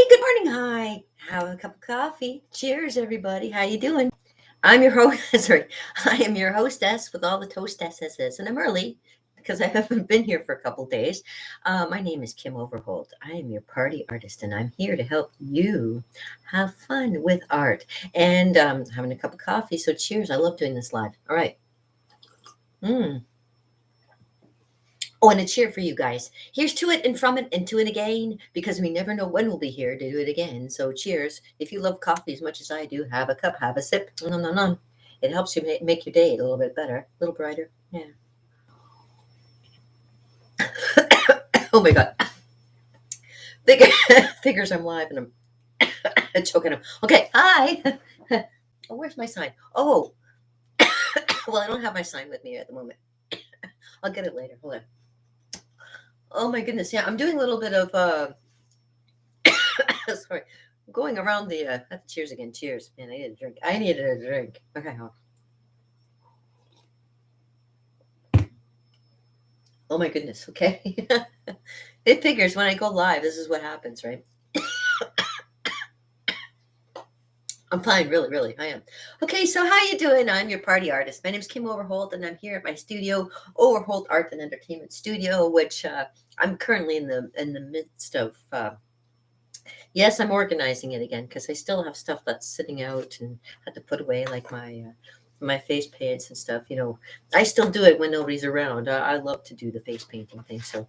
Good morning. Hi. Have a cup of coffee. Cheers, everybody. How you doing? I'm your host. Sorry, I am your hostess with all the toastesses, and I'm early because I haven't been here for a couple days. My name is Kim Overholt. I am your party artist, and I'm here to help you have fun with art and having a cup of coffee. So, cheers. I love doing this live. All right. Mm. Oh, and a cheer for you guys. Here's to it and from it and to it again, because we never know when we'll be here to do it again. So cheers. If you love coffee as much as I do, have a cup, have a sip. No, no, no. It helps you make your day a little bit better, a little brighter. Yeah. Oh my God. Figure, figures I'm live and I'm choking up. Okay. Hi. Oh, where's my sign? Oh, well, I don't have my sign with me at the moment. I'll get it later. Hold on. Oh my goodness. Yeah, I'm doing a little bit of sorry, going around the cheers again. Cheers, man. I needed a drink. I needed a drink. Okay, hold on. Oh my goodness. Okay, it figures when I go live. This is what happens, right? I'm fine, really, really. I am. Okay, so how you doing? I'm your party artist. My name is Kim Overholt, and I'm here at my studio, Overholt Art and Entertainment Studio, which I'm currently in the midst of. Yes, I'm organizing it again because I still have stuff that's sitting out and had to put away, like my face paints and stuff. I still do it when nobody's around. I love to do the face painting thing. So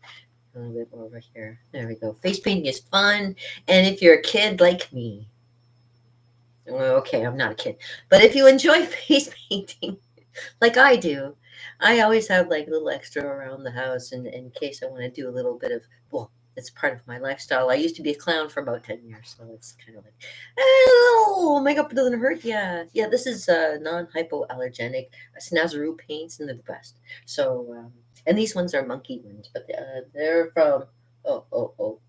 a little bit more over here. There we go. Face painting is fun, and if you're a kid like me, well, okay, I'm not a kid, but if you enjoy face painting like I do, I always have like a little extra around the house in case I want to do a little bit of, well, it's part of my lifestyle. I used to be a clown for about 10 years, so it's kind of like, oh, makeup doesn't hurt. Yeah. Yeah, this is non-hypoallergenic Snazaroo paints, and they're the best. So, and these ones are monkey ones, but they're from, oh, oh, oh.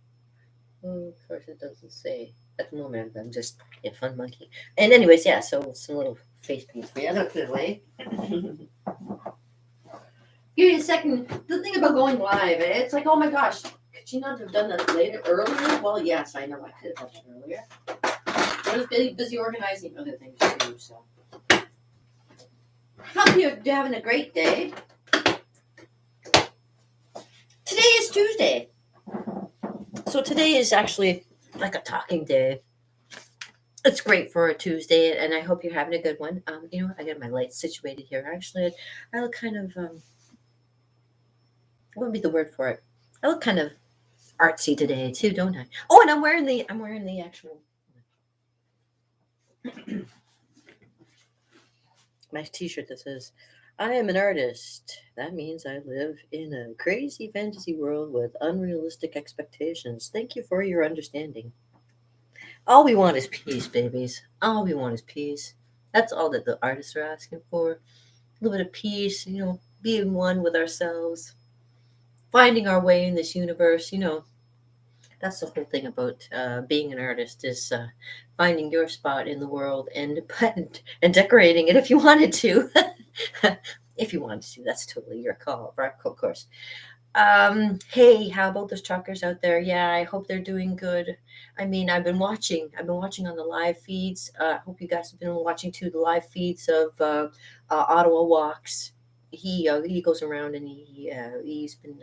Oh, of course, it doesn't say at the moment. I'm just a fun monkey. And anyways, yeah. So some little face paints for you. I'm gonna put it away. Give me a second. The thing about going live, it's like, oh my gosh, could you not have done that later, earlier? Well, yes, I know I could have done it earlier. I was busy organizing other things too. So, hope you're having a great day. Today is Tuesday. So today is actually like a talking day. It's great for a Tuesday, and I hope you're having a good one. I got my lights situated here. Actually, I look kind of what would be the word for it? I look kind of artsy today too, don't I? Oh, and I'm wearing the actual my T-shirt that says, "I am an artist." That means I live in a crazy fantasy world with unrealistic expectations. Thank you for your understanding. All we want is peace, babies. All we want is peace. That's all that the artists are asking for. A little bit of peace, being one with ourselves, finding our way in this universe. That's the whole thing about being an artist is finding your spot in the world and and decorating it if you wanted to. If you wanted to, that's totally your call, right? Of course. Hey, how about those truckers out there? Yeah, I hope they're doing good. I mean, I've been watching on the live feeds. I hope you guys have been watching too, the live feeds of Ottawa Walks. He goes around and he's been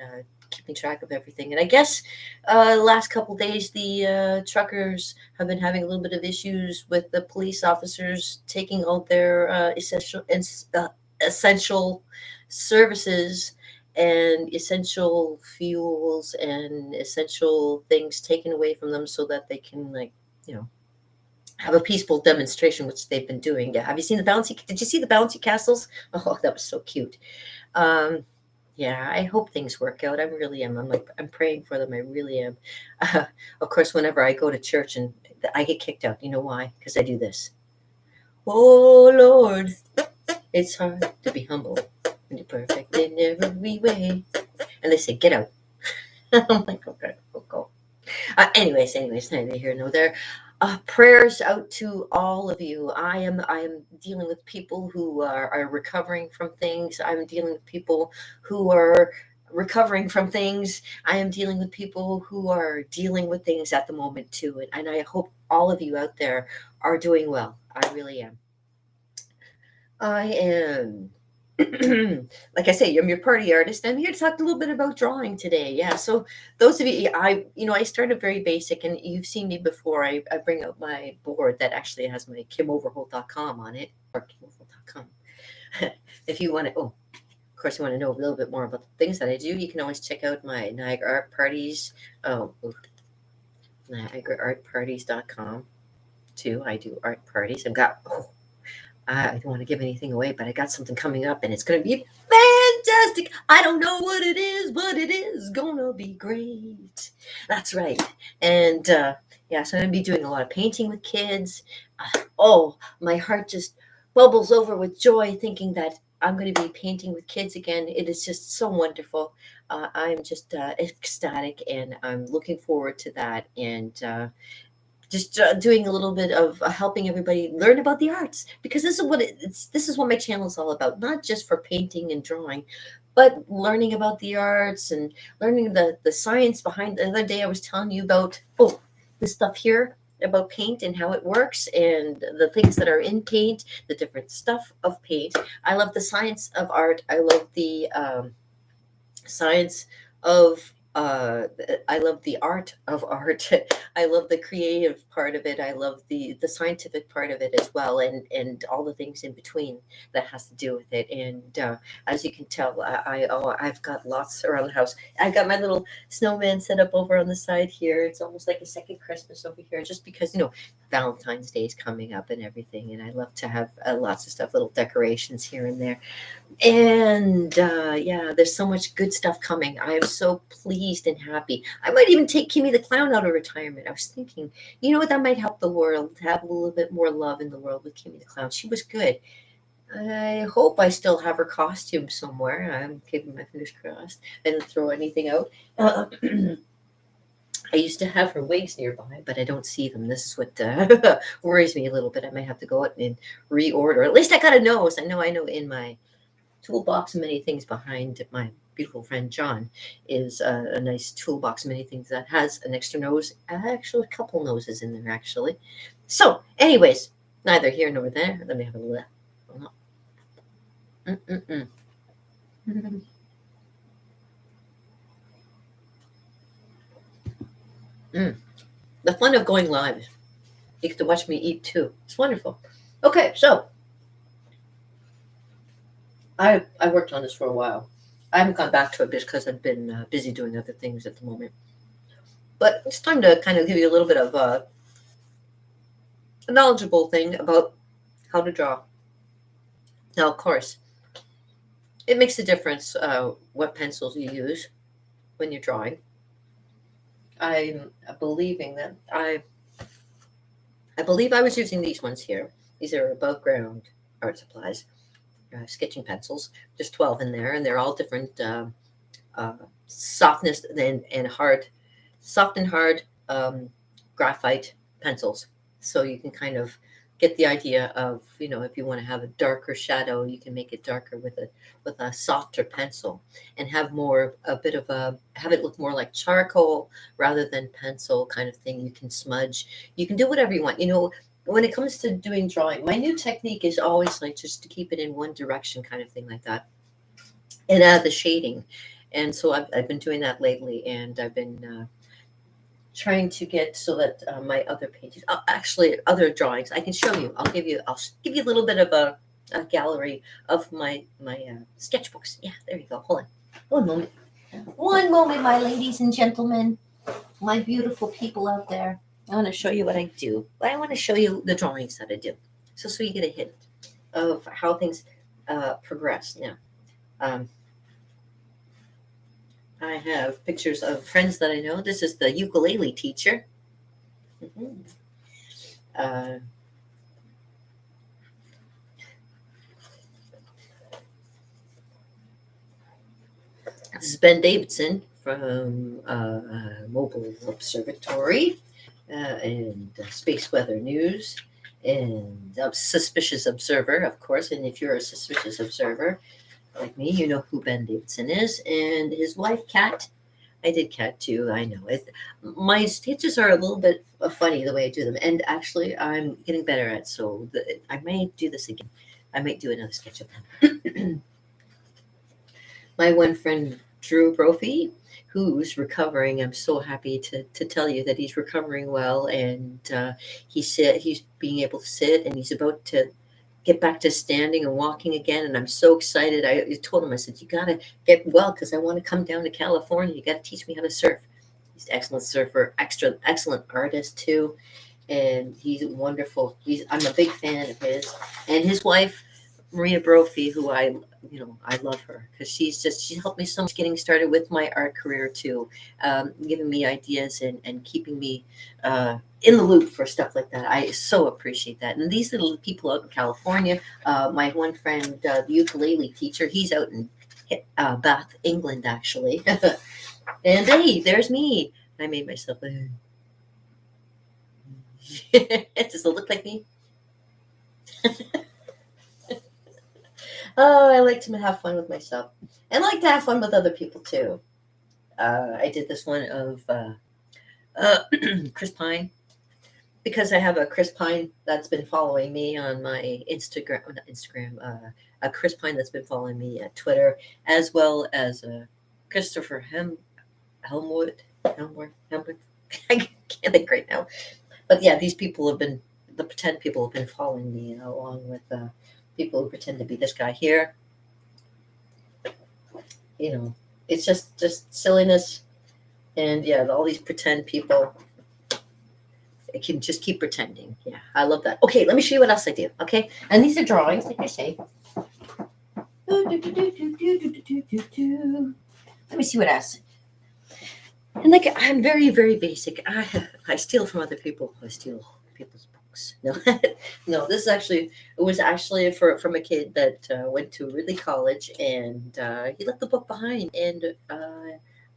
keeping track of everything. And I guess the last couple days the truckers have been having a little bit of issues with the police officers taking out their essential services and essential fuels and essential things taken away from them so that they can, like, you know have a peaceful demonstration, which they've been doing. Yeah, have you seen the bouncy? Did you see the bouncy castles? Oh, that was so cute. um yeah, I hope things work out. I really am. I'm praying for them. I really am. Of course, whenever I go to church and I get kicked out, you know why? Because I do this. Oh Lord, it's hard to be humble when you're perfect in every way. And they say, get out. I'm like, okay, we'll go. Anyways, neither here nor there. Prayers out to all of you. I am dealing with people who are recovering from things. I'm dealing with people who are recovering from things. I am dealing with people who are dealing with things at the moment too. And I hope all of you out there are doing well. I really am. I am. Like I say, I'm your party artist. I'm here to talk a little bit about drawing today. Yeah. So those of you, I started very basic, and you've seen me before. I bring out my board that actually has my KimOverholt.com on it, or KimOverholt.com. If you want to, oh, of course, you want to know a little bit more about the things that I do, you can always check out my Niagara Art Parties. Oh, NiagaraArtParties.com too. I do art parties. I don't want to give anything away, but I got something coming up and it's going to be fantastic. I don't know what it is, but it is going to be great. That's right. And yeah, so I'm going to be doing a lot of painting with kids. Oh, my heart just bubbles over with joy thinking that I'm going to be painting with kids again. It is just so wonderful. I'm just ecstatic and I'm looking forward to that. And just doing a little bit of helping everybody learn about the arts because this is what my channel is all about, not just for painting and drawing, but learning about the arts and learning the science behind. The other day I was telling you about this stuff here about paint and how it works and the things that are in paint, the different stuff of paint. I love the science of art. I love the science of I love the art of art. I love the creative part of it. I love the scientific part of it as well, and all the things in between that has to do with it. And as you can tell, I've got lots around the house. I got my little snowman set up over on the side here. It's almost like a second Christmas over here, just because Valentine's Day is coming up and everything, and I love to have lots of stuff, little decorations here and there. And yeah, there's so much good stuff coming. I am so pleased and happy. I might even take Kimmy the Clown out of retirement. I was thinking, you know what, that might help the world, have a little bit more love in the world with Kimmy the Clown. She was good. I hope I still have her costume somewhere. I'm keeping my fingers crossed. I didn't throw anything out. I used to have her wigs nearby, but I don't see them. This is what worries me a little bit. I might have to go out and reorder. At least I got a nose. I know in my toolbox of many things behind my beautiful friend John is a nice toolbox of many things that has an extra nose, actually a couple noses in there actually. So anyways, neither here nor there. Let me have a look. Mm-mm-mm. Mm. The fun of going live. You get to watch me eat too. It's wonderful. Okay, so I worked on this for a while. I haven't gone back to it because I've been busy doing other things at the moment. But it's time to kind of give you a little bit of a knowledgeable thing about how to draw. Now, of course, it makes a difference what pencils you use when you're drawing. I'm believing that I believe I was using these ones here. These are above ground art supplies, sketching pencils. There's 12 in there, and they're all different uh, softness and hard, soft and hard graphite pencils. So you can kind of get the idea of, if you want to have a darker shadow, you can make it darker with a softer pencil and have a bit of have it look more like charcoal rather than pencil kind of thing. You can smudge, you can do whatever you want. When it comes to doing drawing, my new technique is always like just to keep it in one direction kind of thing like that and add the shading. And so I've been doing that lately, and I've been trying to get so that my other paintings, actually other drawings, I can show you. I'll give you a little bit of a gallery of my sketchbooks. Yeah, there you go. Hold on, one moment, my ladies and gentlemen, my beautiful people out there. I want to show you what I do. I want to show you the drawings that I do, so you get a hint of how things progress. Now, I have pictures of friends that I know. This is the ukulele teacher. Mhm. Uh, this is Ben Davidson from Mobile Observatory and Space Weather News and Suspicious Observer, of course. And if you're a suspicious observer, like me, you know who Ben Davidson is, and his wife, Kat. I did cat too. I know it. My stitches are a little bit funny the way I do them, and actually, I'm getting better at. So I may do this again. I might do another sketch of them. My one friend Drew Brophy, who's recovering. I'm so happy to tell you that he's recovering well, and he's being able to sit, and he's about to get back to standing and walking again. And I'm so excited. I told him, I said, you gotta get well because I want to come down to California. You got to teach me how to surf. He's an excellent surfer, excellent artist too, and he's wonderful. I'm a big fan of his, and his wife Maria Brophy, who I love her because she helped me so much getting started with my art career too, giving me ideas and keeping me in the loop for stuff like that. I so appreciate that. And these little people out in California, my one friend, the ukulele teacher, he's out in Bath, England, actually. And hey, there's me. I made myself a. Does it look like me? Oh, I like to have fun with myself and like to have fun with other people too. I did this one of Chris Pine because I have a Chris Pine that's been following me on my Instagram, not Instagram, a Chris Pine that's been following me at Twitter, as well as Christopher Helmwood. Helmwood. I can't think right now. But yeah, these people have been, the pretend people have been following me along with people who pretend to be this guy here. You know, it's just silliness. And yeah, all these pretend people, it can just keep pretending. Yeah, I love that. Okay, let me show you what else I do. Okay, and these are drawings, like I say. Let me see what else. And like I'm very very basic. I steal from other people. I steal people's books. No, no. This is actually it was actually from a kid that went to Ridley College and he left the book behind. And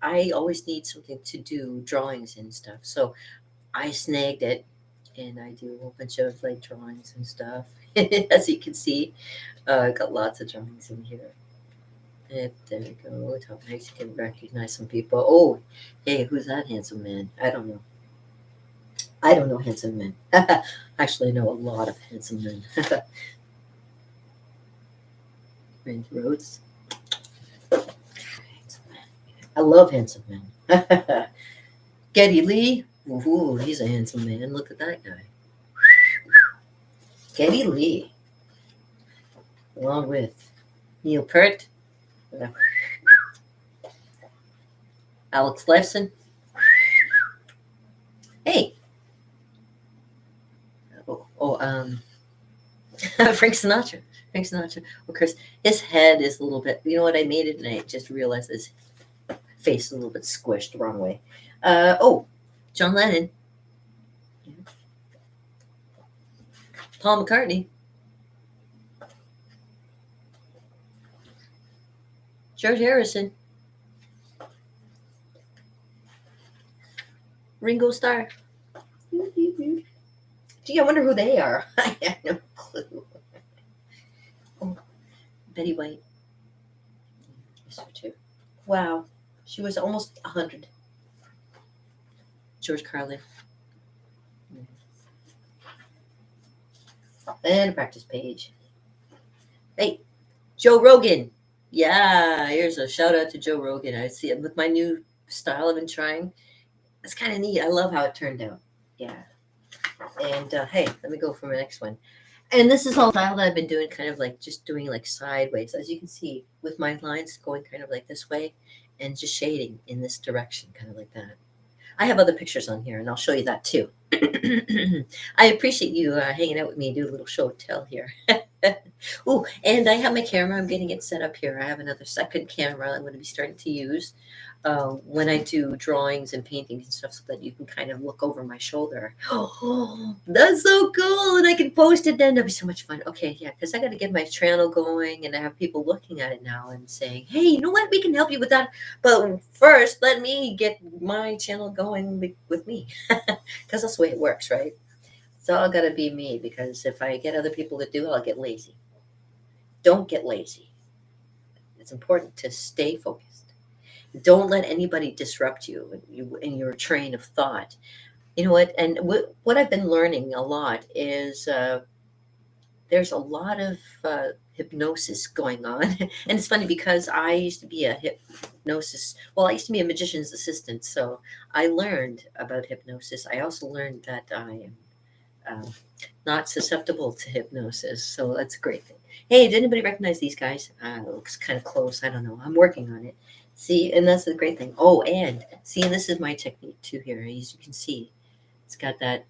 I always need something to do drawings and stuff. So I snagged it and I do a whole bunch of like drawings and stuff. As you can see, I got lots of drawings in here. And there we go. It's how nice you can recognize some people. Oh, hey, who's that handsome man? I don't know. I don't know handsome men. Actually, I know a lot of handsome men. Randy Rhodes. Handsome man. I love handsome men. Geddy Lee. Ooh, he's a handsome man. Look at that guy. Geddy Lee. Along with Neil Peart. Alex Lifeson. Hey. Frank Sinatra. Frank Sinatra. Of course, his head is a little bit. You know what? I made it, and I just realized his face is a little bit squished the wrong way. John Lennon. Paul McCartney. George Harrison. Ringo Starr. Gee, I wonder who they are. I have no clue. Oh, Betty White. Yes, her too. Wow, she was almost 100. George Carlin. And a practice page. Hey, Joe Rogan. Yeah, here's a shout out to Joe Rogan. I see it with my new style I've been trying. It's kind of neat. I love how it turned out. Yeah. And hey, let me go for my next one. And this is all style that I've been doing, kind of like just doing like sideways, as you can see, with my lines going kind of like this way, and just shading in this direction, kind of like that. I have other pictures on here, and I'll show you that too. I appreciate you hanging out with me, do a little show and tell here. Oh, and I have my camera. I'm getting it set up here. I have another second camera I'm going to be starting to use when I do drawings and paintings and stuff so that you can kind of look over my shoulder. Oh, that's so cool. And I can post it then. That'll be so much fun. Okay, yeah, because I got to get my channel going and I have people looking at it now and saying, hey, you know what? We can help you with that. But first, let me get my channel going with me because that's the way it works, right? It's all got to be me because if I get other people to do it, I'll get lazy. Don't get lazy. It's important to stay focused. Don't let anybody disrupt you in your train of thought. You know what? And what I've been learning a lot is there's a lot of hypnosis going on. And it's funny because I used to be a hypnosis, well, I used to be a magician's assistant. So I learned about hypnosis. I also learned that I am not susceptible to hypnosis. So that's a great thing. Hey, did anybody recognize these guys? It looks kind of close. I don't know. I'm working on it. See, and that's the great thing. Oh, and see, and this is my technique too here. As you can see, it's got that,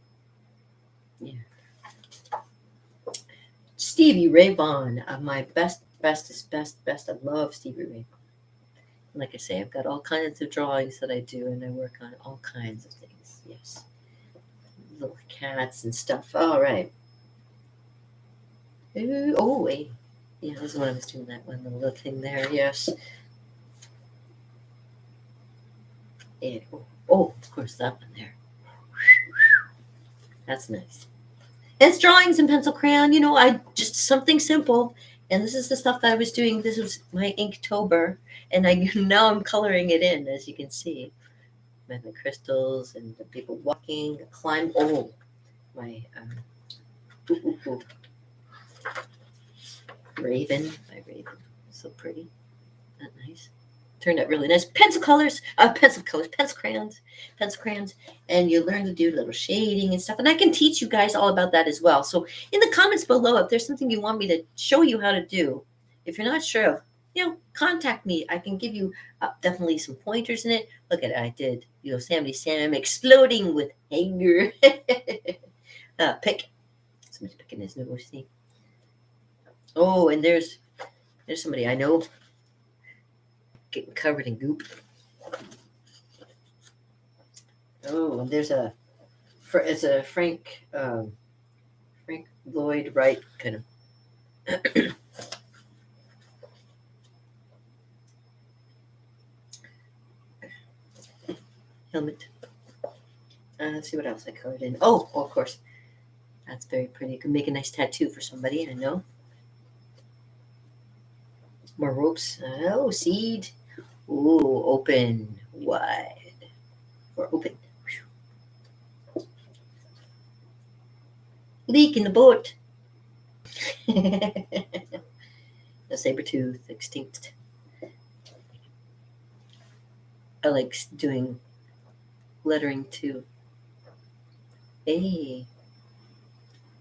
yeah. Stevie Ray Vaughan, my best. I love Stevie Ray Vaughan. Like I say, I've got all kinds of drawings that I do, and I work on all kinds of things. Yes, little cats and stuff. All right. Ooh, oh wait, yeah, this is what I was doing. That one little thing there. Yes. And, oh, of course that one there. That's nice. It's drawings and pencil crayon. I just something simple. And this is the stuff that I was doing. This was my Inktober, and I now I'm coloring it in, as you can see. The crystals and the people walking, climb. Oh, my ooh, ooh, ooh. Raven, my raven, so pretty. Not nice. Turned out really nice. Pencil crayons, and you learn to do little shading and stuff. And I can teach you guys all about that as well. So in the comments below, if there's something you want me to show you how to do, if you're not sure of, contact me. I can give you definitely some pointers in it. Look at it, I did Yosemite Sam exploding with anger. Pick. Somebody's picking his nose. See? Oh, and there's somebody I know getting covered in goop. Oh, and there's it's a Frank Lloyd Wright kind of. Helmet. Let's see what else I colored in. Oh, of course. That's very pretty. You can make a nice tattoo for somebody, I know. More ropes. Oh, seed. Ooh, open wide. Or open. Leak in the boat. The saber tooth extinct. I like doing lettering too. Hey,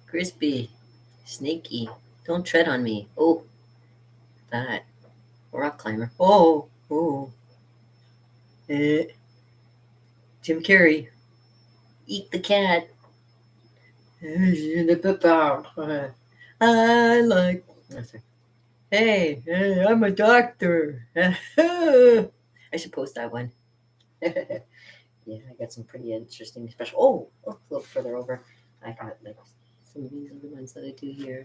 crispy, snaky. Don't tread on me. Oh, that rock climber. Oh, oh. Jim Carrey. Eat the cat. I like. Oh, sorry. Hey, I'm a doctor. I should post that one. Yeah, I got some pretty interesting special. Oh, a little further over. I got like some of these other ones that I do here.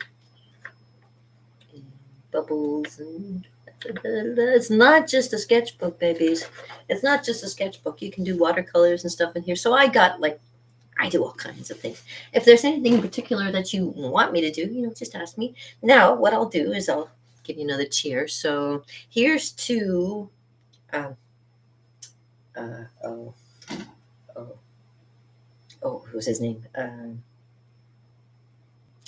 And bubbles and it's not just a sketchbook, babies. It's not just a sketchbook. You can do watercolors and stuff in here. So I do all kinds of things. If there's anything in particular that you want me to do, just ask me. Now, what I'll do is I'll give you another cheer. So here's to, um, oh, oh, oh, who's his name?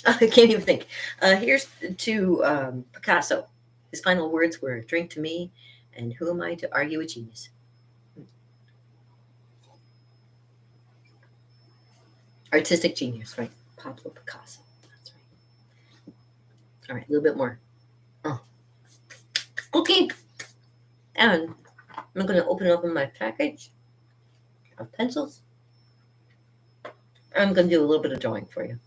I can't even think. Here's to Picasso. His final words were, "Drink to me, and who am I to argue a genius?" Artistic genius, right? Pablo Picasso. That's right. All right, a little bit more. Oh, cookie. And I'm going to open up my package of pencils. I'm going to do a little bit of drawing for you.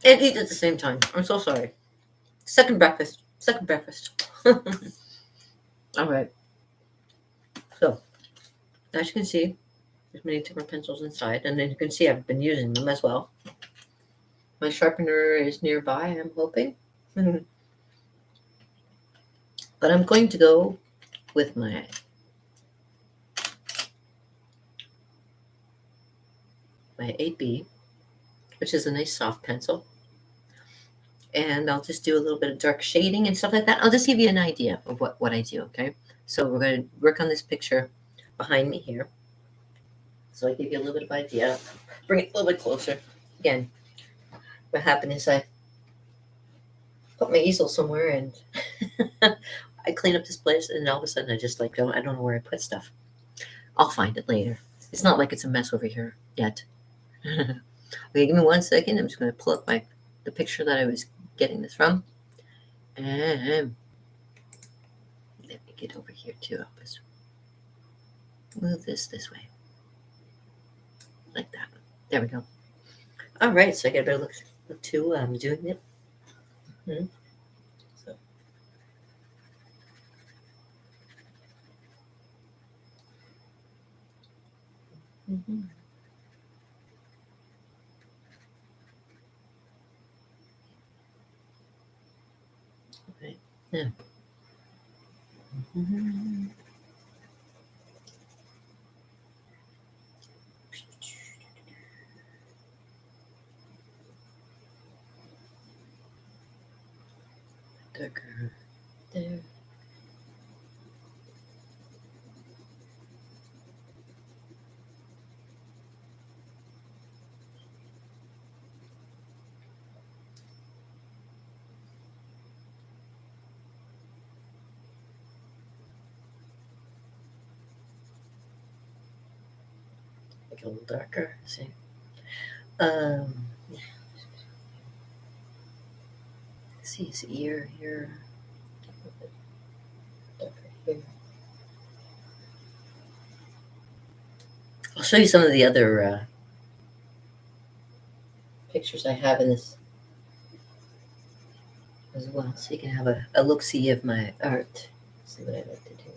And eat at the same time. I'm so sorry. Second breakfast. All right. So, as you can see, there's many different pencils inside. And then you can see I've been using them as well. My sharpener is nearby, I'm hoping. But I'm going to go with my my 8B, which is a nice soft pencil. and I'll just do a little bit of dark shading and stuff like that. I'll just give you an idea of what I do, okay? So we're going to work on this picture behind me here. So I give you a little bit of idea. Bring it a little bit closer. Again, what happened is I put my easel somewhere and I clean up this place, and all of a sudden I don't know where I put stuff. I'll find it later. It's not like it's a mess over here yet. Okay, give me 1 second. I'm just going to pull up the picture that I was getting this from, and let me get over here too. I'll just move this way, like that. There we go. All right, so I got a better look too. I'm doing it. Mm-hmm. So. Mm-hmm. Right. Yeah. Mm-hmm. Darker there. Make it a little darker. See. Yeah. See his ear here. A little bit darker here. I'll show you some of the other pictures I have in this as well, so you can have a look-see of my art. See what I like to do.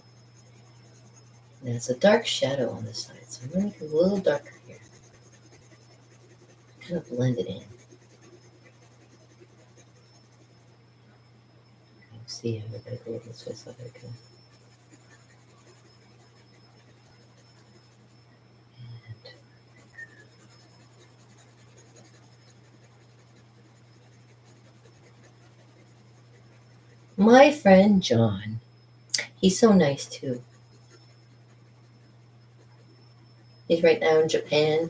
And there's a dark shadow on this side, so I'm going to make it a little darker here. Kind of blend it in. See, I'm going to go this way so I can. My friend John, he's so nice too. He's right now in Japan.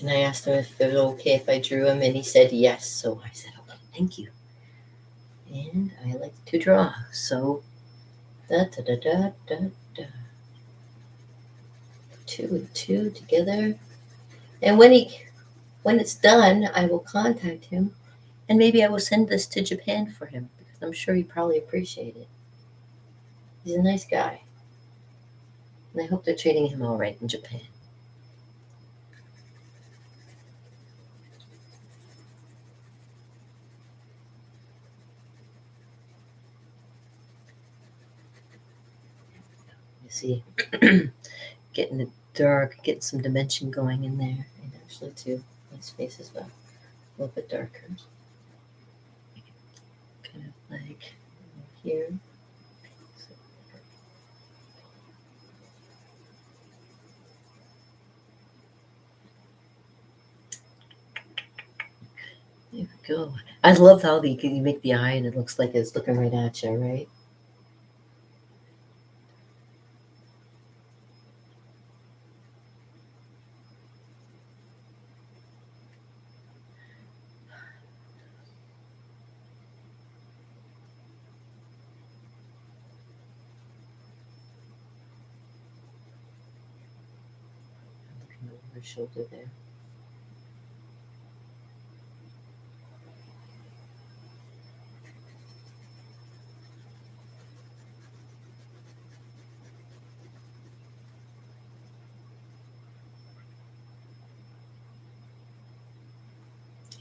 And I asked him if it was okay if I drew him, and he said yes. So I said, okay, thank you. And I like to draw. So, da da da da da da. Two and two together. And when it's done, I will contact him, and maybe I will send this to Japan for him because I'm sure he'd probably appreciate it. He's a nice guy, and I hope they're treating him all right in Japan. You see, getting it dark, getting some dimension going in there, and actually too, his face as well, a little bit darker, kind of like here. There we go. I love how you make the eye and it looks like it's looking right at you, right? Looking over her shoulder there.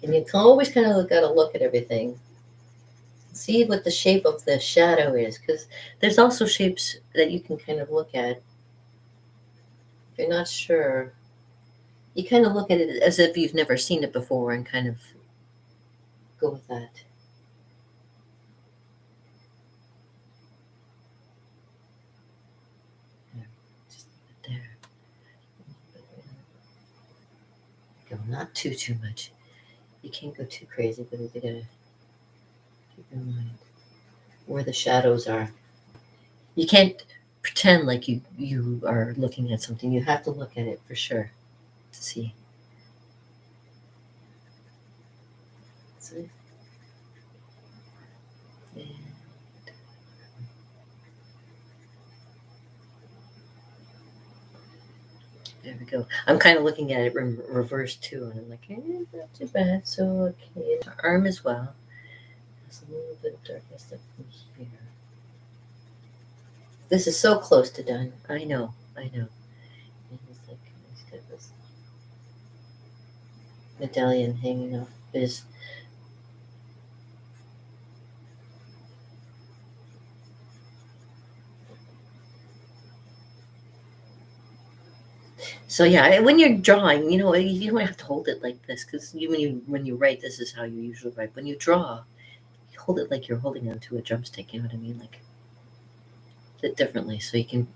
And you can always kind of gotta look at everything. See what the shape of the shadow is, because there's also shapes that you can kind of look at. If you're not sure, you kind of look at it as if you've never seen it before and kind of go with that. There, just there. not too much. You can't go too crazy, but you gotta keep in mind where the shadows are. You can't pretend like you are looking at something. You have to look at it for sure to see. See? And there we go. I'm kind of looking at it reverse too, and I'm like, not too bad. So okay, the arm as well. There's a little bit of darkness up from here. This is so close to done. I know. And he's like, he's got this medallion hanging off his. So yeah, when you're drawing, you don't have to hold it like this because when you write, this is how you usually write. When you draw, you hold it like you're holding onto a drumstick. You know what I mean? Like it differently, so you can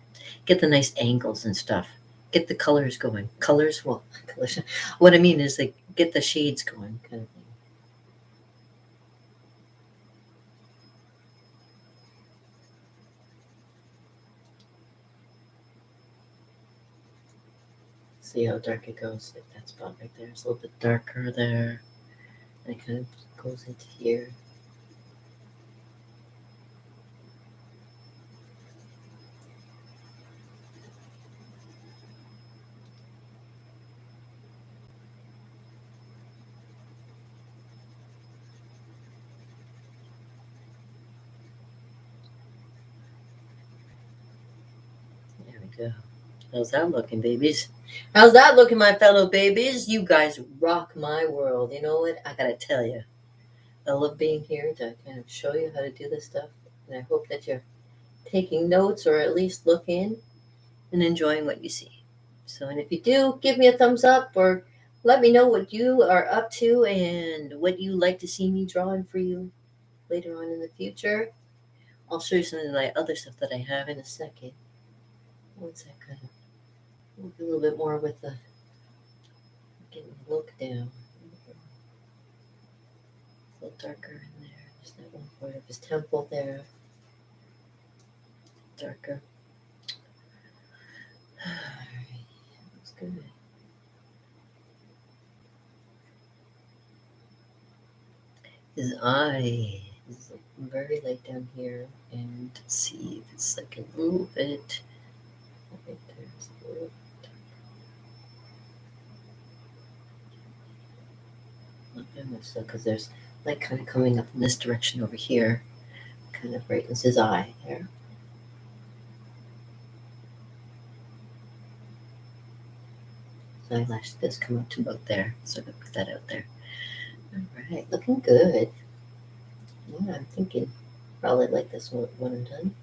get the nice angles and stuff. Get the colors going. Colors, well, colors. What I mean is like get the shades going, kind of thing. See how dark it goes. Like that spot right there. It's a little bit darker there. And it kind of goes into here. There we go. How's that looking, babies? How's that looking, my fellow babies? You guys rock my world. You know what? I gotta tell you, I love being here to kind of show you how to do this stuff. And I hope that you're taking notes or at least looking and enjoying what you see. So, and if you do, give me a thumbs up or let me know what you are up to and what you like to see me drawing for you later on in the future. I'll show you some of my other stuff that I have in a second. Once I kind of move a little bit more with the getting the look down. A little darker in there. Just that one part of his temple there. Darker. Alright, looks good. His eye is very light down here, and see if it's like a little bit right there. It's a little not very much so, because there's light kind of coming up in this direction over here, kind of brightens his eye there. His eyelash does come up to about there, so I'm gonna put that out there. All right, looking good. Yeah, I'm thinking probably like this one when I'm done.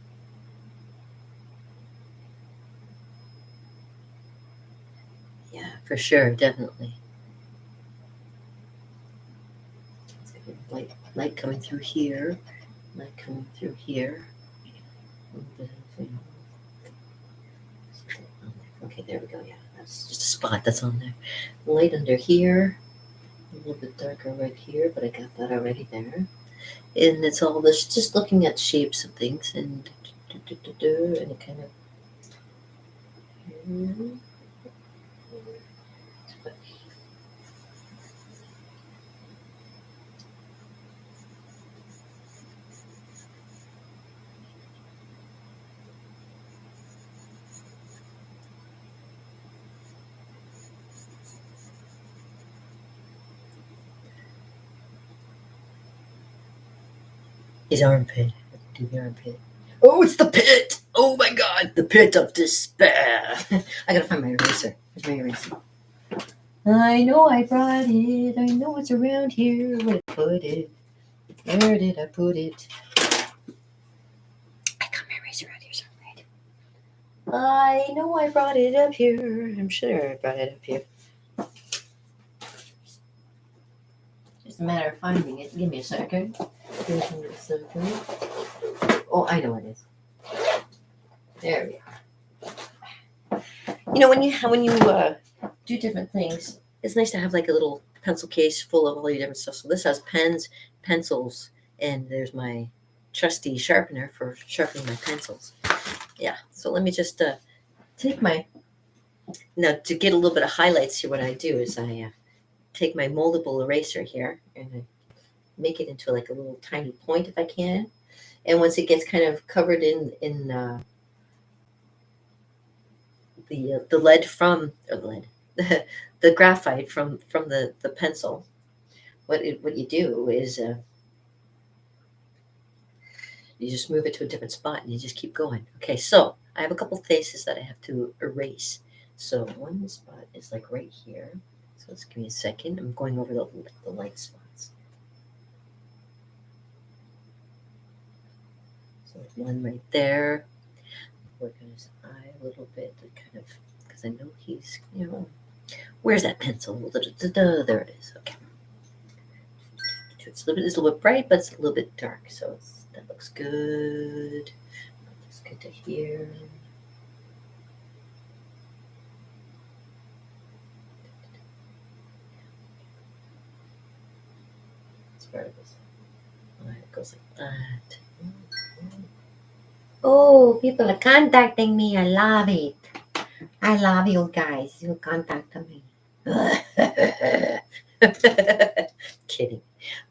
Yeah, for sure, definitely. It's good. Light coming through here, light coming through here. A little bit of, okay, there we go. Yeah, that's just a spot that's on there. Light under here, a little bit darker right here, but I got that already there. And it's all this just looking at shapes of things and it kind of his armpit. Do the armpit. Oh, it's the pit! Oh my god, the pit of despair. I gotta find my eraser. Where's my eraser? I know I brought it. I know it's around here. Where did I put it? Where did I put it? I got my eraser out here somewhere. I know I brought it up here. I'm sure I brought it up here. Just a matter of finding it. Give me a second. Give me a second. Oh, I know it is. There we are. When you do different things, it's nice to have like a little pencil case full of all your different stuff. So this has pens, pencils, and there's my trusty sharpener for sharpening my pencils. Yeah. So let me just take my now to get a little bit of highlights here. What I do is I take my moldable eraser here and I make it into like a little tiny point if I can. And once it gets kind of covered in the lead from or the lead the graphite from the pencil, what you do is you just move it to a different spot and you just keep going. Okay, so I have a couple faces that I have to erase. So one spot is like right here. So let's give me a second. I'm going over the light spots. So one right there. Work on his eye a little bit to kind of, because I know he's, where's that pencil? There it is. Okay. It's a little bit bright, but it's a little bit dark. So that looks good. That looks good to here. It's part of this. It goes like that. Oh, people are contacting me. I love it. I love you guys. You contact me. Kidding.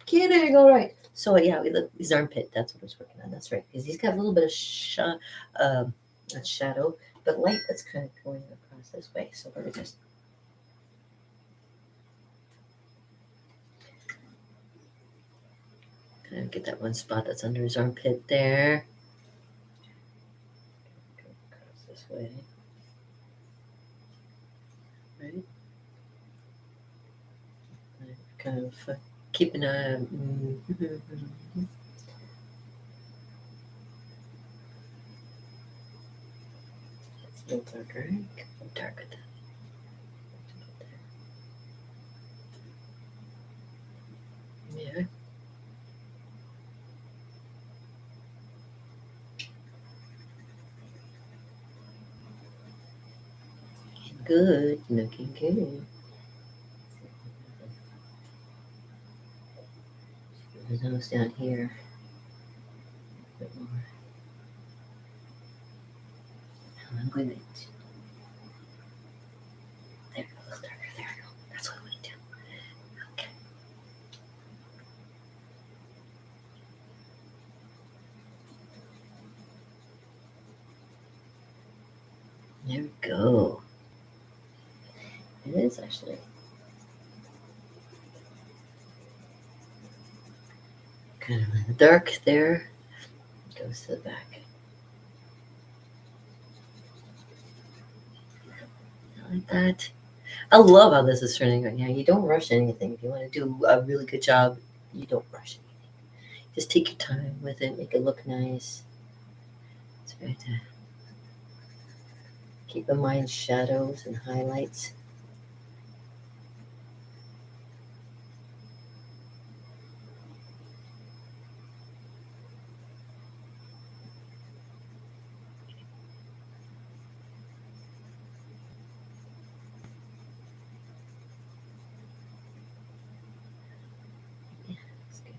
Kidding. All right. So yeah, his armpit. That's what I was working on. That's right. Because he's got a little bit of not shadow, but light that's kind of going across this way. So we're just kind of get that one spot that's under his armpit there. Go across this way. Right. Kind of keeping a. It's a little darker, right? A little darker than. Yeah. Good, looking good. The nose down here. A bit more. I'm going to. There, a little darker. There we go. That's what I want to do. Okay. There we go. It is actually kind of in the dark there. It goes to the back. Like that. I love how this is turning right now. You don't rush anything. If you want to do a really good job, you don't rush anything. Just take your time with it, make it look nice. It's right there. Keep in mind shadows and highlights. Yeah, that's good.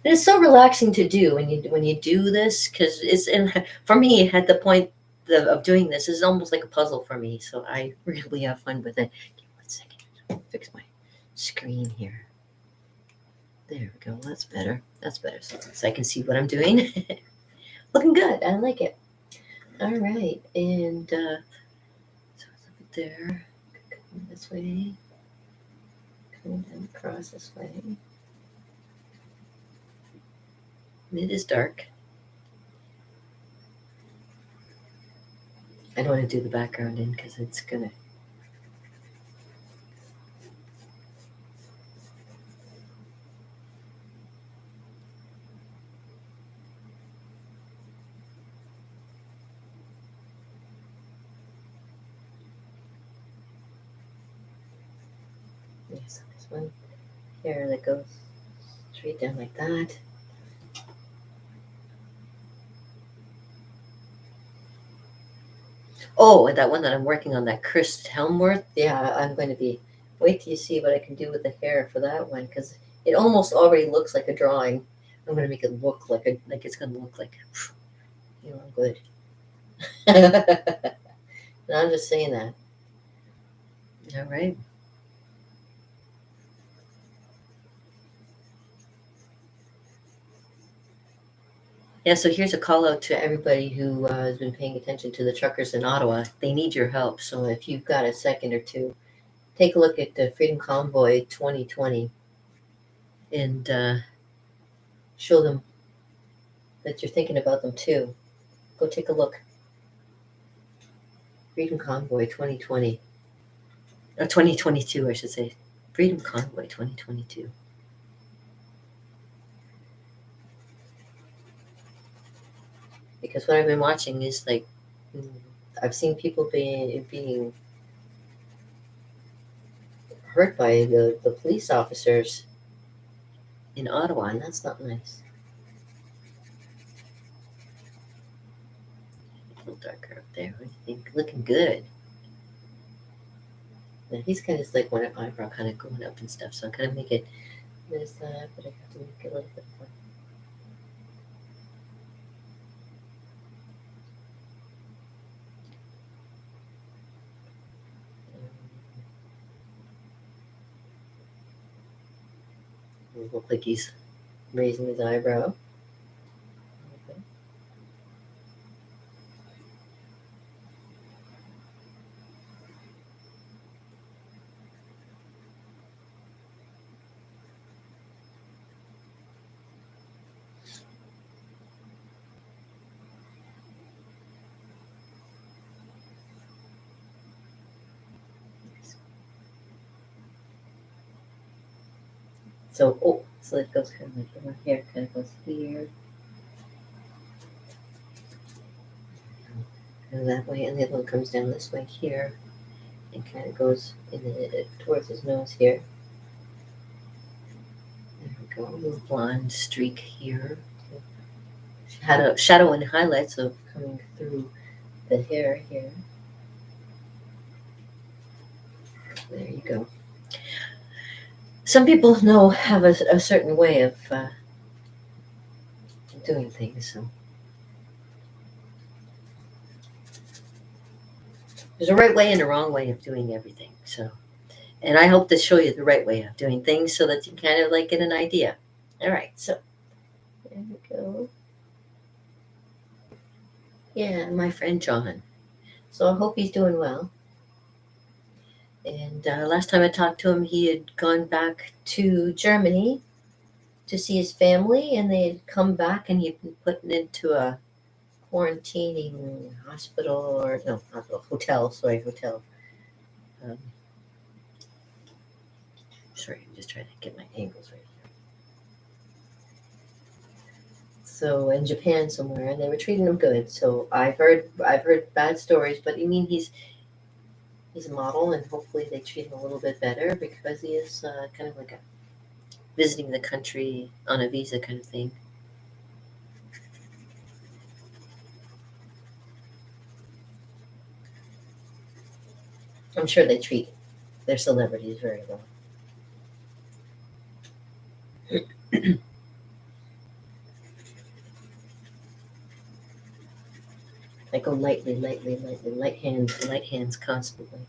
And it's so relaxing to do when you do this because it's and for me at the point of doing this is almost like a puzzle for me. So I really have fun with it. Give me 1 second. Fix my screen here. There we go. That's better. That's better. So I can see what I'm doing. Looking good. I like it. All right. And so it's over there. Coming this way. Coming down across this way. It is dark. I don't want to do the background in because it's gonna. Yes, there's one here that goes straight down like that. Oh, and that one that I'm working on, that Chris Helmworth. Yeah, I'm going to be. Wait till you see what I can do with the hair for that one, because it almost already looks like a drawing. I'm going to make it look like it's going to look like, good. No, I'm just saying that. All right. Yeah, so here's a call out to everybody who has been paying attention to the truckers in Ottawa. They need your help. So if you've got a second or two, take a look at the Freedom Convoy 2020 and show them that you're thinking about them too. Go take a look. Freedom Convoy 2020. Or 2022, I should say. Freedom Convoy 2022. Because what I've been watching is like, I've seen people being hurt by the police officers in Ottawa, and that's not nice. A little darker up there. What do you think? Looking good. Now he's kind of like one eyebrow kind of going up and stuff, so I kind of make it. There's that, but I have to make it a little bit more. It look like he's raising his eyebrow. Okay. So it goes kind of like my hair kind of goes here and that way, and the other one comes down this way here and kind of goes towards his nose here. There we go, a little blonde streak here. Shadow and highlights of coming through the hair here. There you go. Some people have a certain way of doing things. So there's a right way and a wrong way of doing everything. So, and I hope to show you the right way of doing things so that you kind of like get an idea. All right, so there we go. Yeah, my friend John. So I hope he's doing well. And last time I talked to him, he had gone back to Germany to see his family, and they had come back, and he'd been put into a quarantining hospital, or no, hospital, hotel. Sorry, hotel. Um, sorry, I'm just trying to get my angles right here. So in Japan somewhere, and they were treating him good. So I've heard bad stories, but I mean he's a model, and hopefully they treat him a little bit better because he is kind of like a visiting the country on a visa kind of thing. I'm sure they treat their celebrities very well. I go lightly, lightly, lightly, light hands constantly.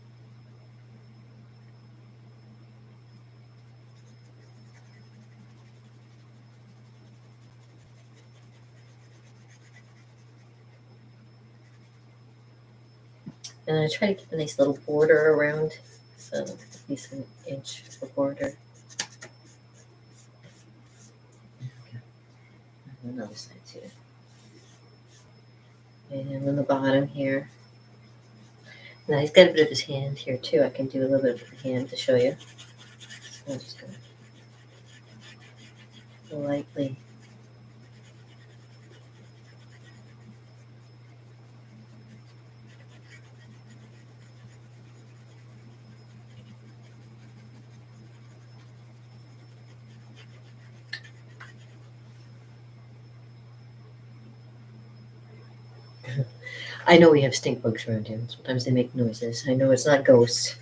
And I try to keep a nice little border around, so at least an inch of border. And another side too. And on the bottom here. Now he's got a bit of his hand here too. I can do a little bit of the hand to show you. So I'm just gonna lightly. I know we have stink bugs around here. Sometimes they make noises. I know it's not ghosts.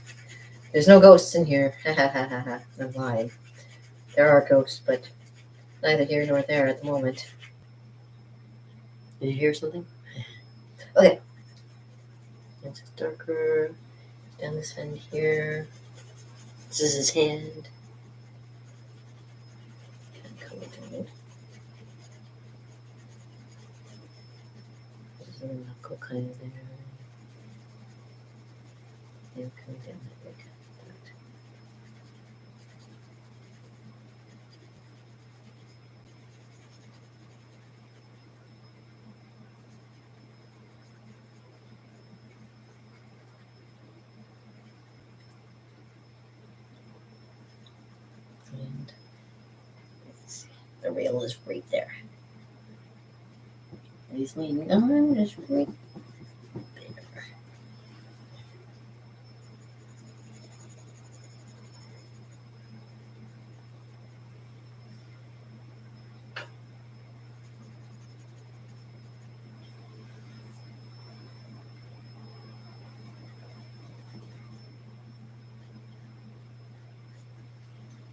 There's no ghosts in here. Ha ha ha ha ha. I'm lying. There are ghosts, but neither here nor there at the moment. Did you hear something? Okay. It's darker. Down this end here. This is his hand. Color down. This is a knuckle kind of there. And coming down that way. And let's see. The rail is right there. He's leaning on. It's right there.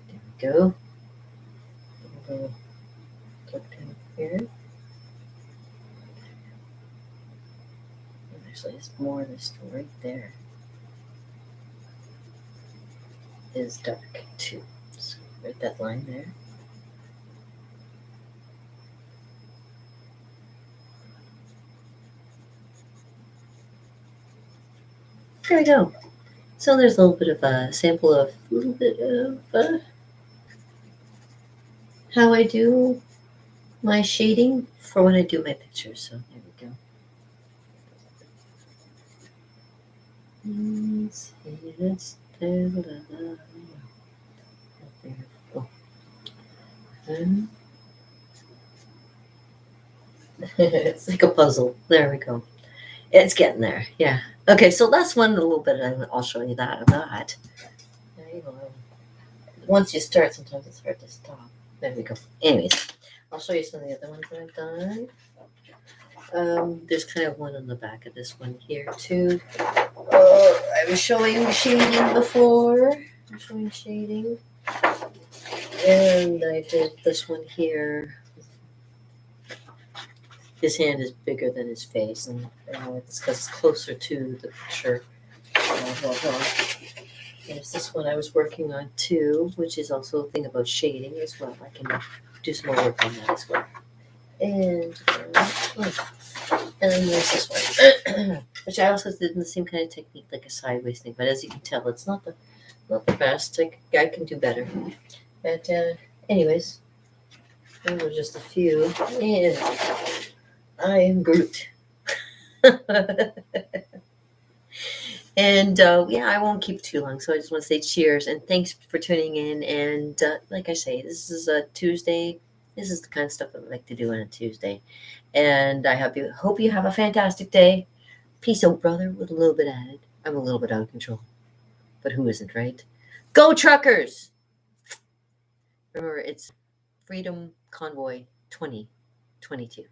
There we go. We'll look down here. Actually, it's more of this right there is dark too. So right that line there. There we go. So there's a little bit of a sample of a little bit of how I do my shading for when I do my pictures. So there we go. Let's see, let's do oh. It's like a puzzle. There we go. It's getting there. Yeah. Okay, so that's one little bit. I'll show you that of that. Once you start, sometimes it's hard to stop. There we go. Anyways, I'll show you some of the other ones that I've done. There's kind of one on the back of this one here too. I was showing shading before. I'm showing shading. And I did this one here. His hand is bigger than his face, and it's because it's closer to the picture. There's this one I was working on too, which is also a thing about shading as well. I can do some more work on that as well. And then there's this one, which I also did in the same kind of technique, like a sideways thing. But as you can tell, it's not the best. I can do better. But anyways, those are just a few. And I am Groot. And yeah, I won't keep too long. So I just want to say cheers and thanks for tuning in. And like I say, this is a Tuesday. This is the kind of stuff I like to do on a Tuesday. And I hope you have a fantastic day. Peace out, brother, with a little bit added. I'm a little bit out of control. But who isn't, right? Go truckers! Remember, it's Freedom Convoy 2022.